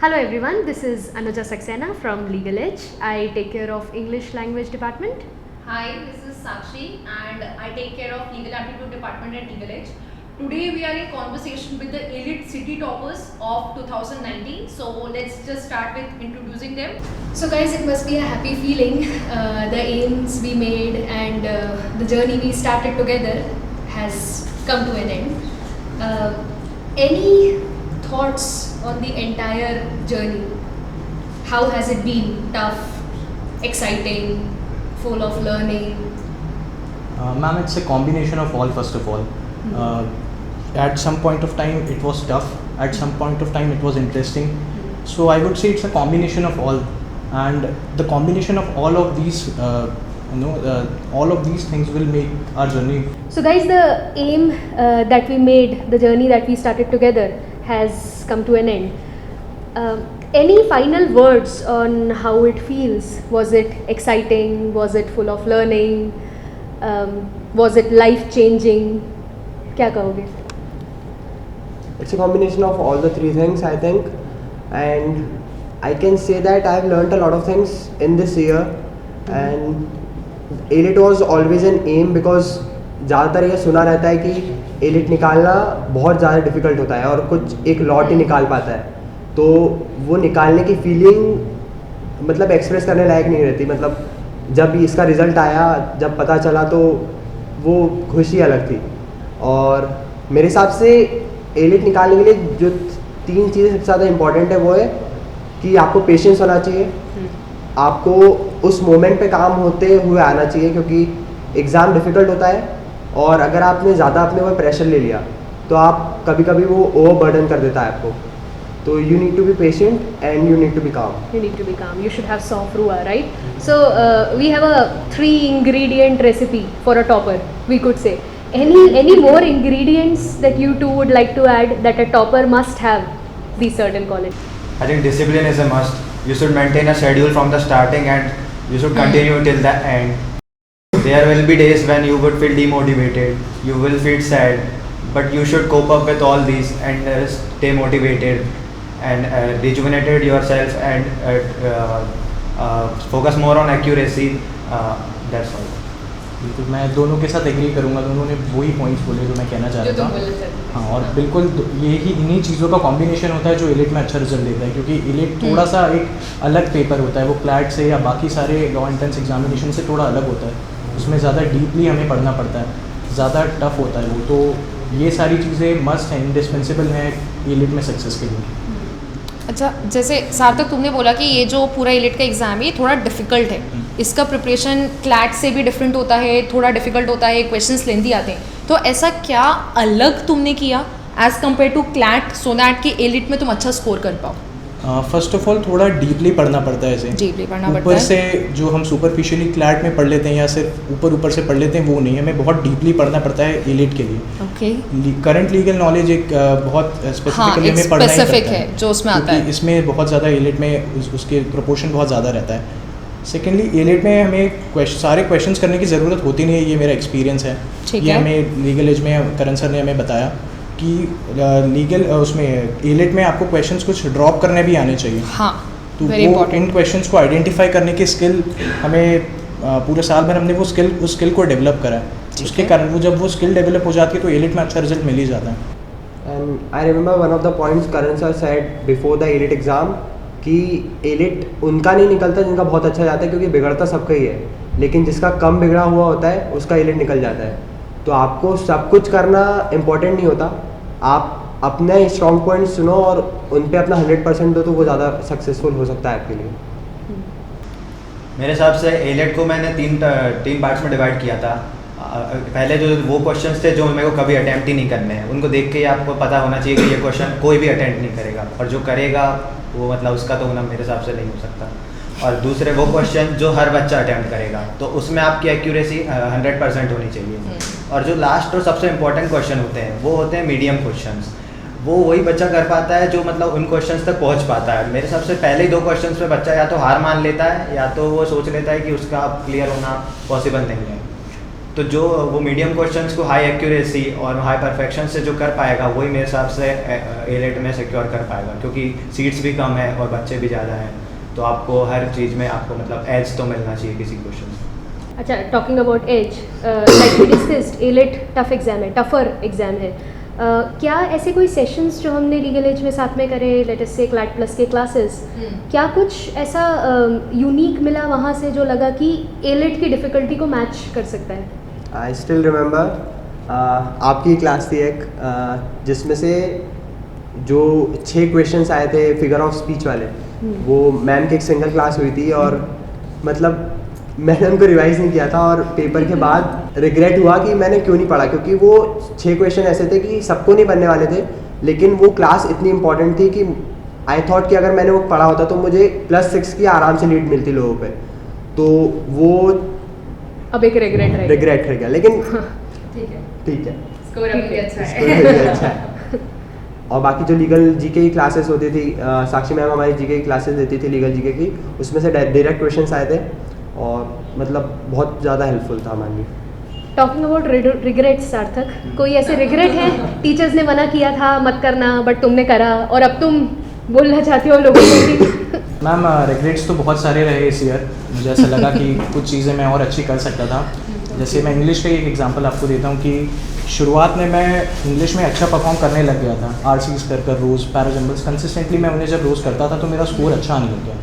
Hello everyone, this is Anuja Saxena from Legal Edge. I take care of English language department. Hi, this is Sakshi and I take care of Legal Aptitude Department at Legal Edge. Today we are in conversation with the elite city toppers of 2019. So let's just start with introducing them. So guys, it must be a happy feeling. The aims we made and the journey we started together has come to an end. Any thoughts on the entire journey? How has it been? Tough, exciting, full of learning? Ma'am, it's a combination of all, first of all. At some point of time, it was tough. At some point of time, it was interesting. So I would say it's a combination of all. And the combination of all of these, all of these things will make our journey. So guys, the aim that we made, the journey that we started together has come to an end. Any final words on how it feels? Was it exciting? Was it full of learning? Was it life-changing? क्या कहोगे? It's a combination of all the three things, I think, and I can say that I've learned a lot of things in this year, and elite was always an aim because ज़्यादातर ये सुना रहता है कि elite निकालना बहुत ज़्यादा difficult होता है और कुछ एक लॉट ही निकाल पाता है, तो वो निकालने की फीलिंग मतलब एक्सप्रेस करने लायक नहीं रहती. मतलब जब इसका रिज़ल्ट आया, जब पता चला तो वो खुशी अलग थी. और मेरे हिसाब से एलिट निकालने के लिए जो तीन चीज़ें सबसे ज़्यादा इम्पॉर्टेंट है वो है कि आपको पेशेंस होना चाहिए, आपको उस मोमेंट पे काम होते हुए आना चाहिए क्योंकि एग्ज़ाम डिफ़िकल्ट होता है और अगर आपने ज़्यादा अपने को प्रेशर ले लिया तो आप कभी कभी वो ओवरबर्डन कर देता है आपको. So you need to be patient and you need to be calm. You need to be calm. You should have sofrua, right? So we have a 3-ingredient recipe for a topper, we could say. Any more ingredients that you two would like to add that a topper must have these certain qualities? I think discipline is a must. You should maintain a schedule from the starting and you should continue till the end. There will be days when you would feel demotivated, you will feel sad, but you should cope up with all these and stay motivated and rejuvenated yourself and focus more on accuracy. That's all. बिल्कुल मैं दोनों के साथ agree करूँगा. दोनों ने वही points बोले जो मैं कहना चाह रहा था. हाँ, और बिल्कुल यही इन्हीं चीज़ों का कॉम्बिनेशन होता है जो एलिट में अच्छा रिजल्ट देता है, क्योंकि एलिट थोड़ा सा एक अलग पेपर होता है. वो क्लैट से या बाकी सारे लॉ एंट्रेंस एग्जामिनेशन से थोड़ा अलग होता है. उसमें ज़्यादा डीपली हमें पढ़ना पड़ता है, ज़्यादा टफ होता है वो. तो ये सारी चीज़ें मस्ट हैं, इंडिस्पेंसिबल हैं एलिट में सक्सेस के लिए. अच्छा, जैसे सार्थक तुमने बोला कि ये जो पूरा एलिट का एग्ज़ाम है ये थोड़ा डिफ़िकल्ट है, इसका प्रिपरेशन क्लैट से भी डिफरेंट होता है, थोड़ा डिफ़िकल्ट होता है, क्वेश्चंस लेंदी आते हैं. तो ऐसा क्या अलग तुमने किया as compare to CLAT so that कि एलिट में तुम अच्छा स्कोर कर पाओ? फर्स्ट ऑफ ऑल थोड़ा डीपली पढ़ना पड़ता है इसे. डीपली पढ़ना पड़ता ऊपर है. से जो हम सुपरफिशियली क्लैट में पढ़ लेते हैं या सिर्फ ऊपर से पढ़ लेते हैं वो नहीं, हमें बहुत डीपली पढ़ना पड़ता है एलिट के लिए. ओके. करंट लीगल नॉलेज एक बहुत स्पेसिफिकली हमें पढ़ना ही पड़ता है जो उसमें आता है. इसमें बहुत ज़्यादा एलिट में उसके प्रोपोर्शन बहुत ज़्यादा रहता है. सेकेंडली एलिट में हमें सारे क्वेश्चंस करने की ज़रूरत होती नहीं है. ये मेरा एक्सपीरियंस है. ये हमें लीगल एज में करण सर ने हमें बताया कि लीगल उसमें एलिट में आपको क्वेश्चंस कुछ ड्रॉप करने भी आने चाहिए. हाँ, तो वो इन क्वेश्चंस को आइडेंटिफाई करने की स्किल हमें पूरे साल भर हमने उस स्किल को डेवलप करा है. उसके कारण वो जब वो स्किल डेवलप हो जाती है तो एलिट में अच्छा रिजल्ट मिल ही जाता है. And I remember one of the points Karan sir said before the elite exam कि एलिट उनका नहीं निकलता जिनका बहुत अच्छा जाता है, क्योंकि बिगड़ता सबका ही है, लेकिन जिसका कम बिगड़ा हुआ होता है उसका एलिट निकल जाता है. तो आपको सब कुछ करना इम्पोर्टेंट नहीं होता, आप अपने स्ट्रॉन्ग पॉइंट्स चुनो और उन पे अपना 100% दो तो वो ज़्यादा सक्सेसफुल हो सकता है आपके लिए. मेरे हिसाब से एलिट को मैंने तीन पार्ट्स में डिवाइड किया था. पहले जो वो क्वेश्चंस थे जो मेरे को कभी अटैम्प्ट ही नहीं करने हैं, उनको देख के ही आपको पता होना चाहिए कि ये क्वेश्चन कोई भी अटैम्प्ट नहीं करेगा, और जो करेगा वो मतलब उसका तो होना मेरे हिसाब से नहीं हो सकता. और दूसरे वो क्वेश्चन जो हर बच्चा अटैम्प्ट करेगा, तो उसमें आपकी एक्यूरेसी 100% होनी चाहिए. और जो लास्ट और सबसे इम्पोर्टेंट क्वेश्चन होते हैं वो होते हैं मीडियम क्वेश्चंस. वो वही बच्चा कर पाता है जो मतलब उन क्वेश्चंस तक पहुंच पाता है. मेरे हिसाब से पहले ही 2 क्वेश्चंस पे बच्चा या तो हार मान लेता है या तो वो सोच लेता है कि उसका क्लियर होना पॉसिबल नहीं है. तो जो वो मीडियम क्वेश्चंस को हाई एक्यूरेसी और हाई परफेक्शन से जो कर पाएगा वही मेरे हिसाब से एलेट में सिक्योर कर पाएगा, क्योंकि सीट्स भी कम है और बच्चे भी ज़्यादा हैं, तो आपको हर चीज़ में आपको मतलब एज तो मिलना चाहिए किसी क्वेश्चन में। अच्छा, talking about age, like we discussed, AILET tough exam है, टफर एग्जाम है। क्या ऐसे कोई सेशंस जो हमने लीगल एज में साथ में करे, लेट अस से क्लैट प्लस के क्लासेस, क्या कुछ ऐसा यूनिक मिला वहाँ से जो लगा कि एलेट की डिफ़िकल्टी को मैच कर सकता है? आई स्टिल रिमेंबर आपकी क्लास थी एक जिसमें से जो 6 क्वेश्चंस आए थे फिगर ऑफ स्पीच वाले, वो मैम की एक सिंगल क्लास हुई थी और मतलब मैंने उनको रिवाइज़ नहीं किया था और पेपर के बाद रिग्रेट हुआ कि मैंने क्यों नहीं पढ़ा, क्योंकि वो 6 क्वेश्चन ऐसे थे कि सबको नहीं बनने वाले थे, लेकिन वो क्लास इतनी इंपॉर्टेंट थी कि आई थॉट कि अगर मैंने वो पढ़ा होता तो मुझे +6 की आराम से लीड मिलती लोगों पे, तो वो अब एक रिग्रेट रह गया, लेकिन ठीक है, ठीक है, स्कोर अभी भी अच्छा स्कोर है। भी अच्छा है। और बाकी जो लीगल जीके की क्लासेस होती थी, साक्षी मैम हमारी जीके की क्लासेस देती थी लीगल जीके की, उसमें से डायरेक्ट क्वेश्चंस आए थे और मतलब बहुत ज़्यादा हेल्पफुल था हमारे लिए। टॉकिंग अबाउट रिग्रेट, सार्थक, कोई ऐसे रिग्रेट है टीचर्स ने मना किया था मत करना बट तुमने करा और अब तुम बोलना चाहते हो लोगों को कि मैम रिग्रेट्स तो बहुत सारे रहे इस ईयर। मुझे ऐसा लगा कि कुछ चीज़ें मैं और अच्छी कर सकता था। जैसे मैं इंग्लिश का एक एग्जांपल आपको देता हूँ कि शुरुआत में मैं इंग्लिश में अच्छा परफॉर्म करने लग गया था, आरसीज कर रोज़ पैराजम्बल्स कंसिस्टेंटली मैं उन्हें जब रोज़ करता था तो मेरा स्कोर अच्छा आने लग गया।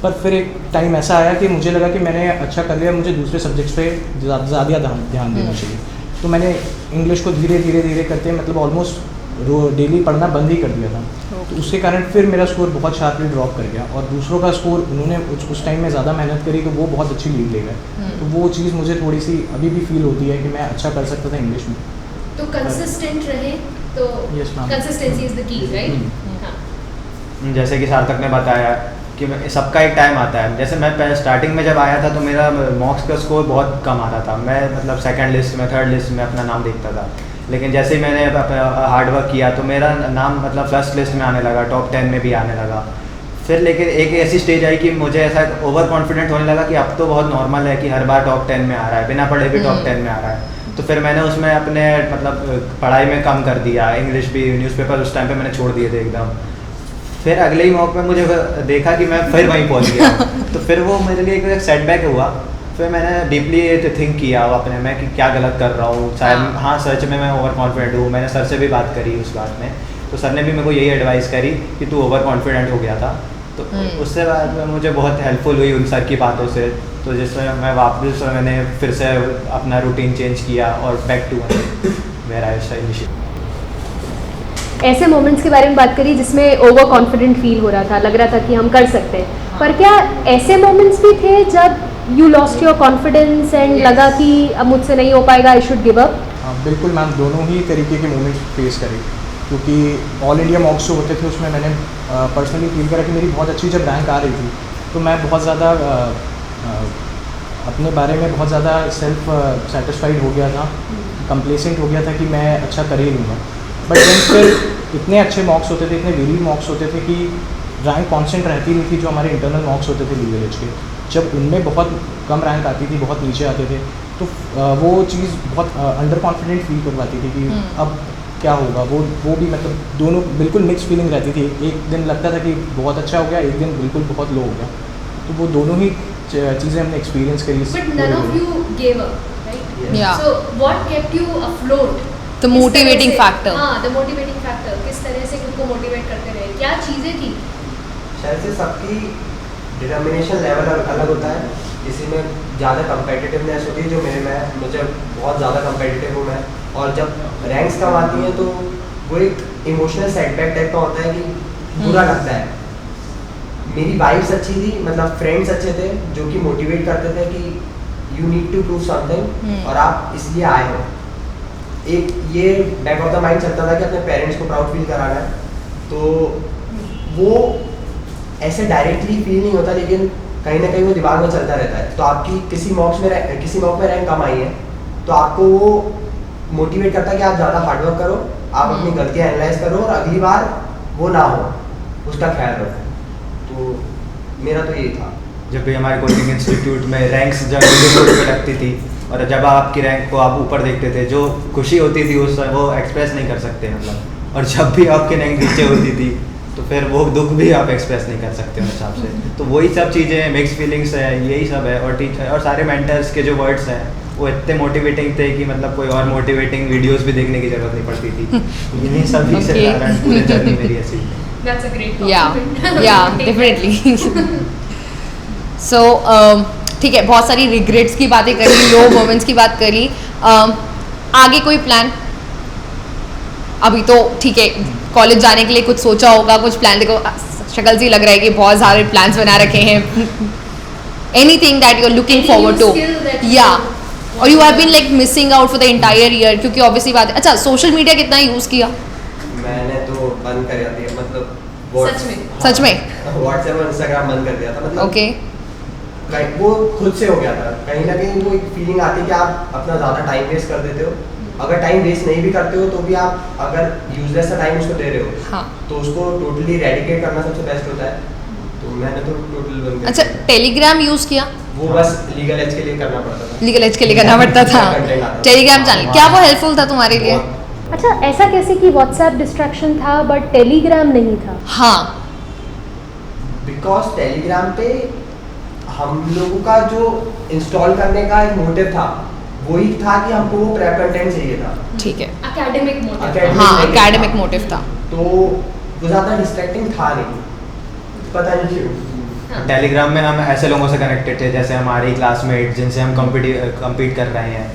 पर फिर एक टाइम ऐसा आया कि मुझे लगा कि मैंने अच्छा कर लिया, मुझे दूसरे सब्जेक्ट्स पे ज़्यादा ध्यान देना चाहिए। तो मैंने इंग्लिश को धीरे धीरे करते मतलब ऑलमोस्ट डेली पढ़ना बंद ही कर दिया था। तो उसके कारण फिर मेरा स्कोर बहुत शार्पली ड्रॉप कर गया और दूसरों का स्कोर उन्होंने उस टाइम में ज़्यादा मेहनत करी तो वो बहुत अच्छी लीड ले गए। तो वो चीज़ मुझे थोड़ी सी अभी भी फील होती है कि मैं अच्छा कर सकता था इंग्लिश में। तो कंसिस्टेंट रहे तो Yes, ma'am. Consistency is the key, right? जैसे कि सार्थक ने बताया कि सबका एक टाइम आता है। जैसे मैं स्टार्टिंग में जब आया था तो मेरा मॉक्स का स्कोर बहुत कम आता था, मैं मतलब सेकंड लिस्ट में थर्ड लिस्ट में अपना नाम देखता था। लेकिन जैसे ही मैंने हार्ड वर्क किया तो मेरा नाम मतलब फर्स्ट लिस्ट में आने लगा, टॉप 10 में भी आने लगा। फिर लेकिन एक ऐसी स्टेज आई कि मुझे ऐसा ओवर कॉन्फिडेंट होने लगा कि अब तो बहुत नॉर्मल है कि हर बार टॉप 10 में आ रहा है, बिना पढ़े भी टॉप 10 में आ रहा है। तो फिर मैंने उसमें अपने मतलब पढ़ाई में कम कर दिया, इंग्लिश भी न्यूज़पेपर उस टाइम पे मैंने छोड़ दिए थे एकदम। फिर अगले ही मौके में मुझे देखा कि मैं फिर वहीं पहुंच गया। तो फिर वो मेरे लिए एक सेटबैक हुआ। फिर मैंने डीपली थिंक किया अपने में कि क्या गलत कर रहा हूँ, शायद हाँ सच में मैं ओवर कॉन्फिडेंट हूँ। मैंने सर से भी बात करी उस बात में, तो सर ने भी मेरे को यही एडवाइस करी कि तू ओवर कॉन्फिडेंट हो गया था। तो उससे बाद में मुझे बहुत हेल्पफुल हुई उन सर की बातों से, तो जिसमें मैं वापस मैंने फिर से अपना रूटीन चेंज किया और back to where I initiate. ऐसे मोमेंट्स के बारे में बात करी जिसमें ओवर कॉन्फिडेंट फील हो रहा था, लग रहा था कि हम कर सकते हैं, पर क्या ऐसे मोमेंट्स भी थे जब you lost your confidence and लगा कि अब मुझसे नहीं हो पाएगा, आई शुड गिव अप? हाँ बिल्कुल मैम, दोनों ही तरीके के मोमेंट्स फेस करे, क्योंकि ऑल इंडिया मॉक्स जो होते थे उसमें मैंने पर्सनली फील करा कि मेरी बहुत अच्छी जब रैंक आ रही थी तो मैं बहुत ज़्यादा अपने बारे में बहुत ज़्यादा सेल्फ सेटिस्फाइड हो गया था, कंप्लेसेंट हो गया था कि मैं अच्छा कर ही लूँगा। बट देन फिर इतने अच्छे मॉक्स होते थे, इतने वेरिड मॉक्स होते थे कि रैंक कांस्टेंट रहती नहीं थी। जो हमारे इंटरनल मॉक्स होते थे लीगल एज के, जब उनमें बहुत कम रैंक आती थी, बहुत नीचे आते थे, तो वो चीज़ बहुत अंडर कॉन्फिडेंट फील करवाती थी कि अब क्या होगा। वो भी मतलब दोनों बिल्कुल मिक्स फीलिंग रहती थी। एक दिन लगता था कि बहुत अच्छा हो गया, एक दिन बिल्कुल बहुत लो हो गया। तो वो दोनों ही चीज़ें हमने एक्सपीरियंस करी। But none of you gave up, right? Yeah. So what kept you afloat? The किस motivating तरह से- factor. हाँ, the motivating factor. किस तरह से खुद को मोटिवेट करते रहे? क्या चीज़ें थी? शायद से सबकी डिटर्मिनेशन लेवल अलग होता है। किसी में ज़्यादा कंपेटिटिवनेस होती है, जो मेरे में मुझे बहुत ज़्यादा कंपेटिटिव हूँ मैं, और जब रैंक्स कम आती हैं तो वो एक इमोशनल सेटबैक टाइप का होता है कि बुरा लगता है। मेरी वाइब्स अच्छी थी, मतलब फ्रेंड्स अच्छे थे जो कि मोटिवेट करते थे कि you need to prove something और आप इसलिए आए हो। एक ये बैक ऑफ द माइंड चलता था कि अपने पेरेंट्स को प्राउड फील कराना है। तो वो ऐसे डायरेक्टली फील नहीं होता, लेकिन कहीं ना कहीं वो दिमाग में चलता रहता है। तो आपकी किसी मॉक में रैंक कम आई है तो आपको वो मोटिवेट करता है कि आप ज़्यादा हार्डवर्क करो, आप अपनी गलतियाँ एनालाइज करो और अगली बार वो ना हो, उसका ख्याल रखो। तो मेरा तो यही था। जब भी हमारे कोचिंग इंस्टीट्यूट में रैंक्स जब पे लगती थी और जब आपकी रैंक को आप ऊपर देखते थे, जो खुशी होती थी उस वो एक्सप्रेस नहीं कर सकते मतलब, और जब भी आपकी रैंक नीचे होती थी तो फिर वो दुख भी आप एक्सप्रेस नहीं कर सकते उस हिसाब से। तो वही सब चीज़ें, मिक्स फीलिंग्स है, यही सब है। और टीचर और सारे मेंटर्स के जो वर्ड्स हैं वो इतने मोटिवेटिंग थे कि मतलब कोई और मोटिवेटिंग वीडियोस भी देखने की जरूरत नहीं पड़ती थी। इन्हीं सभी से कारण पूरी जर्नी मेरी ऐसी। That's a great Yeah, compliment. yeah, definitely. So, ठीक है, बहुत सारी रिग्रेट्स की बातें करी, लो मोमेंट्स की बात करी। आगे कोई प्लान? अभी तो ठीक है, कॉलेज जाने के लिए कुछ सोचा होगा, कुछ प्लान, देखो शक्ल से लग रहा है कि बहुत सारे प्लान्स बना रखे हैं। Anything that you're looking Any forward new to? skill that you Yeah. want और you to have been learn? like missing out for the entire year, क्योंकि ऑब्वियसली बात है। अच्छा, सोशल मीडिया कितना यूज़ किया? मैंने तो बंद कर दिया था, मतलब सच में? सच में? व्हाट्सएप और इंस्टाग्राम बंद कर दिया था, मतलब ओके। वो खुद से हो गया था। कहीं ना कहीं वो एक फीलिंग आती है कि आप अपना ज़्यादा टाइम वेस्ट कर देते हो। अगर टाइम वेस्ट नहीं भी करते हो तो भी आप अगर यूजलेस सा टाइम उसको दे रहे हो, हाँ। तो उसको टोटली रेडिकेट करना सबसे बेस्ट होता है। तो मैंने तो टोटल बंद कर अच्छा, दिया। टेलीग्राम यूज़ किया? वो बस लीगल एज के लिए करना पड़ता था। लीगल एज के लिए करना पड़ता था। Content आता था। टेलीग्राम चैनल, क्या वो हेल्पफुल था तुम्हारे लिए? अच्छा, ऐसा कैसे कि व्हाट्सएप डिस्ट्रैक्शन था बट टेलीग्राम नहीं था? हाँ। बिकॉज टेलीग्राम पे हम लोगों का जो इंस्टॉल करने का एक मोटिव था वही था कि हमको वो प्रेप कंटेंट चाहिए था। ठीक है। Academic motive. Academic हाँ, नहीं एकेडमिक था। मोटिव था। तो वो ज़्यादा डिस्ट्रैक्टिंग था नहीं, पता नहीं क्यों। टेलीग्राम में हम ऐसे लोगों से कनेक्टेड थे जैसे हमारी क्लासमेट जिनसे हम कम्पीट कर रहे हैं,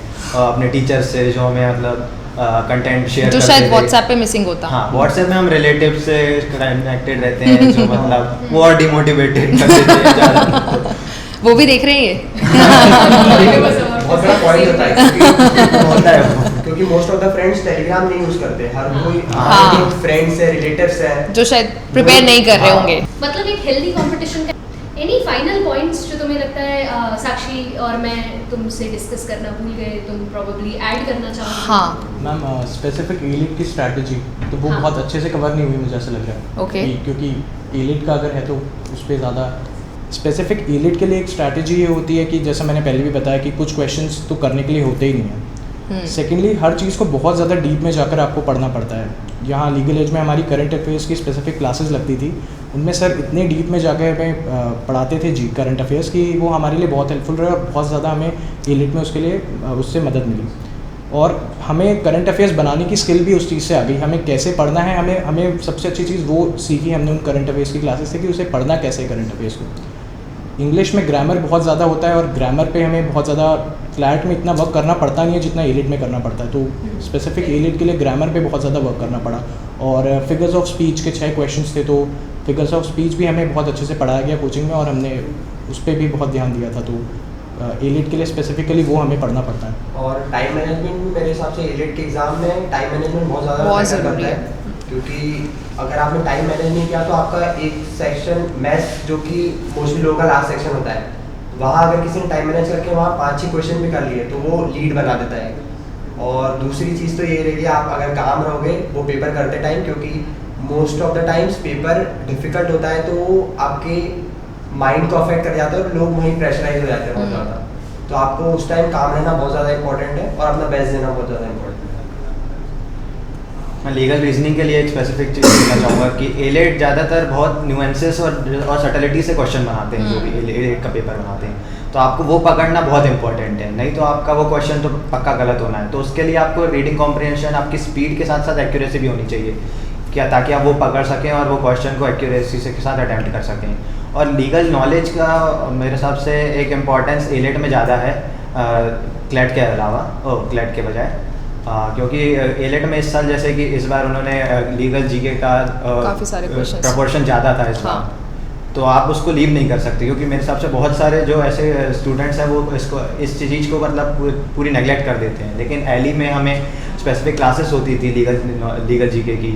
अपने टीचर्स से जो हमें मतलब कंटेंट शेयर जो करते शायद थे। व्हाट्सएप पे मिसिंग होता। हाँ, व्हाट्सएप में हम रिलेटिव से कनेक्टेड रहते हैं जो मतलब वो और डिमोटिवेटेड कर देते हैं ज़्यादा। वो भी देख रहे हैं बहुत बड़ा पॉइंट होता है होता है वो। क्योंकि most of the friends Telegram नहीं यूज करते। हर कोई हाँ। फ्रेंड्स है, रिलेटिव्स है जो शायद प्रिपेयर नहीं कर रहे हाँ। होंगे। मतलब एक हेल्दी कंपटीशन का एनी फाइनल पॉइंट्स जो तुम्हें लगता है साक्षी और मैं तुमसे डिस्कस करना भूल गए, तुम प्रोबेबली ऐड करना चाहोगे? हाँ। मैम स्पेसिफिक एलिट की स्ट्रैटेजी तो वो हाँ। बहुत अच्छे से कवर नहीं हुई मुझे ऐसा लग रहा है। Okay. क्योंकि एलिट का अगर है तो उस पर ज़्यादा स्पेसिफिक एलिट के लिए एक स्ट्रैटेजी ये होती है कि जैसा मैंने पहले भी बताया कि कुछ क्वेश्चंस तो करने के लिए होते ही नहीं हैं। सेकेंडली हर चीज़ को बहुत ज़्यादा डीप में जाकर आपको पढ़ना पड़ता है। यहाँ लीगल एज में हमारी करंट अफेयर्स की स्पेसिफिक क्लासेस लगती थी, उनमें सर इतने डीप में जाकर हमें पढ़ाते थे जी करंट अफेयर्स की, वो हमारे लिए बहुत हेल्पफुल रहे और बहुत ज़्यादा हमें एलिट में उसके लिए उससे मदद मिली। और हमें करंट अफेयर्स बनाने की स्किल भी उस चीज़ से आ गई। हमें कैसे पढ़ना है, हमें सबसे अच्छी चीज़ वो सीखी हमने उन करंट अफेयर्स की क्लासेस से कि उसे पढ़ना कैसे है करंट अफेयर्स को। इंग्लिश में ग्रामर बहुत ज़्यादा होता है और ग्रामर पे हमें बहुत ज़्यादा क्लैट में इतना वर्क करना पड़ता नहीं है जितना एलिट में करना पड़ता है। तो स्पेसिफिक एलिट के लिए ग्रामर पे बहुत ज़्यादा वर्क करना पड़ा। और फिगर्स ऑफ स्पीच के 6 क्वेश्चंस थे, तो फिगर्स ऑफ स्पीच भी हमें बहुत अच्छे से पढ़ाया गया कोचिंग में और हमने उस पर भी बहुत ध्यान दिया था। तो एलिट के लिए स्पेसिफिकली वो हमें पढ़ना पड़ता है। और टाइम मैनेजमेंट भी मेरे हिसाब से एलिट के एग्जाम में टाइम मैनेजमेंट बहुत ज़्यादा बहुत मैटर ज़रूरी करता है। क्योंकि अगर आपने टाइम मैनेज नहीं किया तो आपका एक सेक्शन मैथ्स जो कि मोस्टली लोगों का लास्ट सेक्शन होता है, वहाँ अगर किसी ने टाइम मैनेज करके वहाँ 5-6 क्वेश्चन भी कर लिए तो वो लीड बना देता है। और दूसरी चीज़ तो ये रहेगी, आप अगर काम रहोगे वो पेपर करते टाइम, क्योंकि most of the times paper difficult होता है तो वो आपके माइंड को अफेक्ट कर जाता है और लोग वहीं प्रेशराइज हो जाते हैं बहुत ज़्यादा। तो आपको उस टाइम काम रहना बहुत ज़्यादा इंपॉर्टेंट है और अपना बेस्ट देना बहुत ज़्यादा इंपॉर्टेंट है। मैं लीगल रीजनिंग के लिए एक स्पेसिफिक चीज़ कहना चाहूँगा कि एलिट ज़्यादातर बहुत न्यूएंसेस और सटलिटी से क्वेश्चन बनाते हैं, जो भी एलिट का पेपर बनाते हैं। तो आपको वो पकड़ना बहुत इंपॉर्टेंट है, नहीं तो आपका वो क्वेश्चन तो पक्का गलत होना है। तो उसके लिए आपको रीडिंग कॉम्प्रिहेंशन, आपकी स्पीड के साथ साथ एक्यूरेसी भी होनी चाहिए क्या, ताकि आप वो पकड़ सकें और वो क्वेश्चन को एक्यूरेसी के साथ अटैम्प्ट कर सकें। और लीगल नॉलेज का मेरे हिसाब से एक इम्पॉर्टेंस एलिट में ज़्यादा है क्लैट के अलावा, क्लैट के बजाय, क्योंकि एलिट में इस साल जैसे कि इस बार उन्होंने लीगल जीके का काफ़ी सारे क्वेश्चंस प्रपोर्शन ज़्यादा था इस बार। हाँ। तो आप उसको लीव नहीं कर सकते, क्योंकि मेरे हिसाब से बहुत सारे जो ऐसे स्टूडेंट्स हैं वो इस चीज़ को मतलब पूरी नेगलेक्ट कर देते हैं। लेकिन एली में हमें स्पेसिफिक क्लासेस होती थी लीगल जीके की,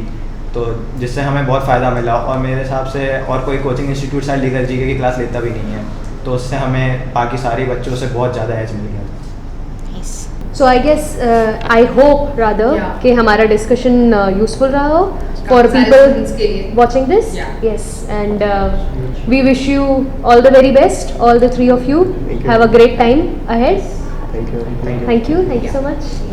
तो जिससे हमें बहुत फ़ायदा मिला। और मेरे हिसाब से और कोई कोचिंग इंस्टीट्यूट शायद लीगल जीके की क्लास लेता भी नहीं है, तो उससे हमें बाकी सारे बच्चों से बहुत ज़्यादा एज मिल गया था। So I guess I hope rather Yeah. कि हमारा discussion useful रहा हो for काफी सारे people students के लिए। watching this. Yeah. Yes, and we wish you all the very best, all the 3 of you. Thank you. Have a great time ahead. Thank you. Thank you so much.